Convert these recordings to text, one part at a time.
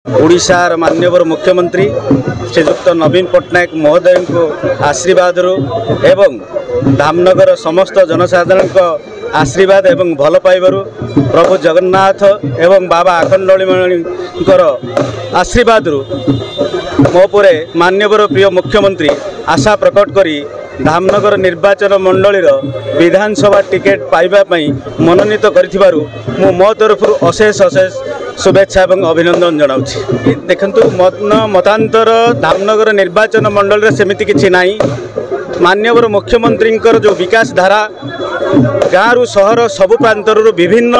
ओडिशार माननीय मुख्यमंत्री श्रीजुक्त नवीन पट्टनायक महोदय को आशीर्वाद एवं धामनगर समस्त जनसाधारण को आशीर्वाद एवं भल पाइबारु प्रभु जगन्नाथ एवं बाबा आखंडलीमणिकर आशीर्वाद मो पुरे माननीय प्रिय मुख्यमंत्री आशा प्रकट करी धामनगर निर्वाचन मंडलीर विधानसभा टिकेट पाइबापी मनोनीत करिथिबारु मो तरफ अशेष अशेष शुभेच्छा एवं अभिनंदन जनाऊँगी। देखंतु मतांतर धामनगर निर्वाचन मंडल सेमिति किछि नाही। माननीय मुख्यमंत्री जो विकास धारा गाँव रु सहर सबु प्रांतर विभिन्न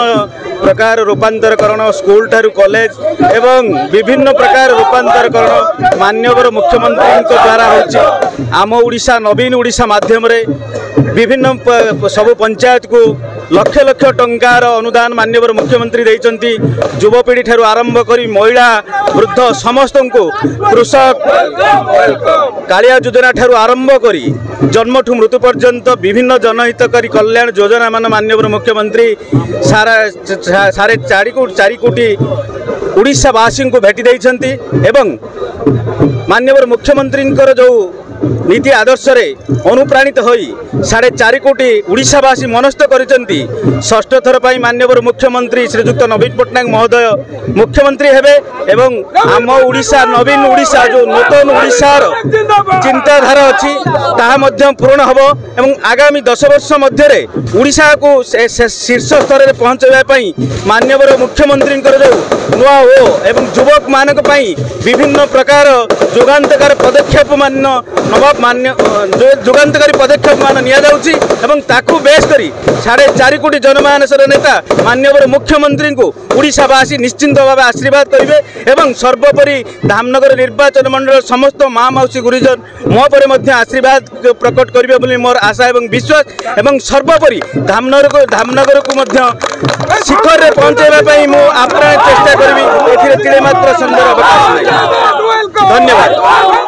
प्रकार रूपांतरकरण स्कूल ठारू कॉलेज एवं विभिन्न प्रकार रूपांतरकरण माननीय मुख्यमंत्री द्वारा होछि। आम ओडिशा नवीन ओडिशा माध्यम रे विभिन्न सबु पंचायत को लक्ष लक्ष टंकार अनुदान माननीय मुख्यमंत्री देइचंती। युवपीढ़ी ठारू आरंभ करी महिला वृद्ध समस्त को कृषक कालिया योजना ठारू आरंभ करी जन्मठू मृत्यु पर्यंत विभिन्न जनहितकारी कल्याण योजना मान माननीय मुख्यमंत्री साढ़े 4 कोटी ओडिशावासी को भेटी देइचंती एवं माननीय मुख्यमंत्री जो नीति आदर्श रे अनुप्राणित होई 4.5 कोटी ओडिशावासी मनस्थ करिसेंती। षष्ठ थर पाई माननीय मुख्यमंत्री श्रीजुक्त नवीन पट्टनायक महोदय मुख्यमंत्री हेबे एवं आम ओडिशा नवीन ओडिशा जो नूतन ओडिशार चिंताधारा अच्छी ताहा मध्य पूर्ण हबो एवं आगामी 10 वर्ष मध्य रे ओडिशा को शीर्ष स्तर रे पहुंचाइबा पई माननीय मुख्यमंत्री जो नुआ हो एवं युवक मानक पई विभिन्न प्रकार जुगांतकारी पदक्षेप जुगांतकारी पदक्षेप मान निया जाउची एवं ताकू बेस करी 4.5 कोटी जनमानसर नेता माननीय मुख्यमंत्री को ओडिशावासी निश्चिंत भाव आशीर्वाद करेंगे एवं सर्वोपरि धामनगर निर्वाचन मंडल समस्त माँ मौसी गुरुजन मो पर आशीर्वाद प्रकट करेंगे बोली मोर आशा एवं विश्वास एवं सर्वोपरि धामनगर को शिखर में पहुंचाइबा मु आप्राण चेष्टा करी। एथिरे तिले मात्र सुंदर अवकाश। धन्यवाद।